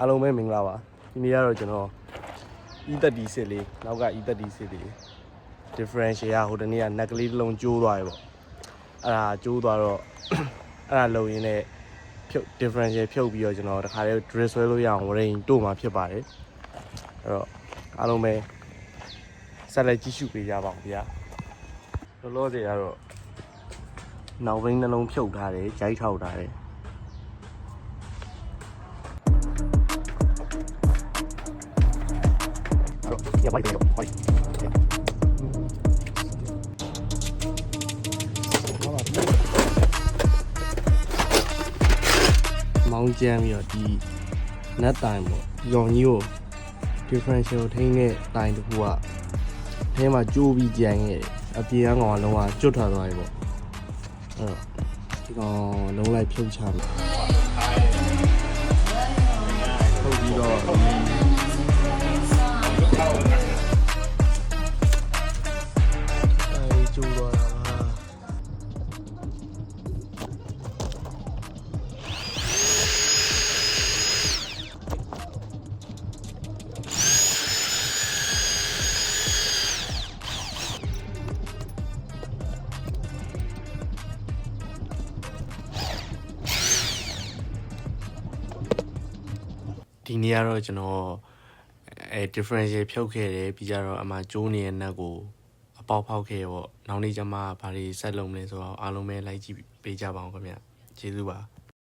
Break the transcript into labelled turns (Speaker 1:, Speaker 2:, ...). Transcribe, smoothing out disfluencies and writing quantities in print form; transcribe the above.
Speaker 1: အားလုံးပဲမင်္ဂလာပါဒီနေ့ကတော့ကျွန်တော် E30 စစ်လေးနောက်က E30 စစ်လေး differential ဟိုတနေ့ကနက်ကလေးတစ်လုံးကျိုးသွားပြီပေါ့အဲ့ဒါကျိုးသွားတော့အဲ့ဒါလုံရင်းနဲ့ဖြုတ် differential ဖြုတ်ပြီးတော့ကျွန်တော်တခါတည်း drill ဆွဲလို့ရအောင်ဝရိန်တို့မှာဖြစ်ပါတယ်အဲ့တော့အားလုံးပဲဆက်လက်ကြည့်ရှုပေးကြပါဦးဗျာလောလောဆယ်ကတော့နောက်ဘိန်းနှလုံးဖြုတ်ထားတယ်ဂျိုက်ထောက်ထားတယ်อย่าไปเลยไปမောင်းကျမ်းပြီးတော့ဒီနက်တိုင်ပေါ့ရောင်ကြီးကို differential ထိန်းတဲ့တိုင်တစ်ခုကအဲမှာကျိုးပြီးကြံခဲ့တယ်အပြေကကောင်ကလုံးဝကျွတ်ထွက်သွားပြီပေါ့အဲ့တော့ဒီကောင်လုံးလိုက်ဖြုတ်ချမယ်ထုတ်ပြီးတော့ကျိုးသွားတာပါဒီနေ့ကတော့ကျွန်တော်differential ဖြုတ်ခဲ့တယ်ပြီးကြတော့အမှကျိုးနေတဲ့နက်ကိုအပေါက်ဖောက်ခဲ့ပေါ့နောက်နေ့ကျမှဘာတွေဆက်လုပ်မလဲဆိုတော့အားလုံးပဲလိုက်ကြည့်ပေးကြပါအောင်ခင်ဗျကျေးဇူးပါ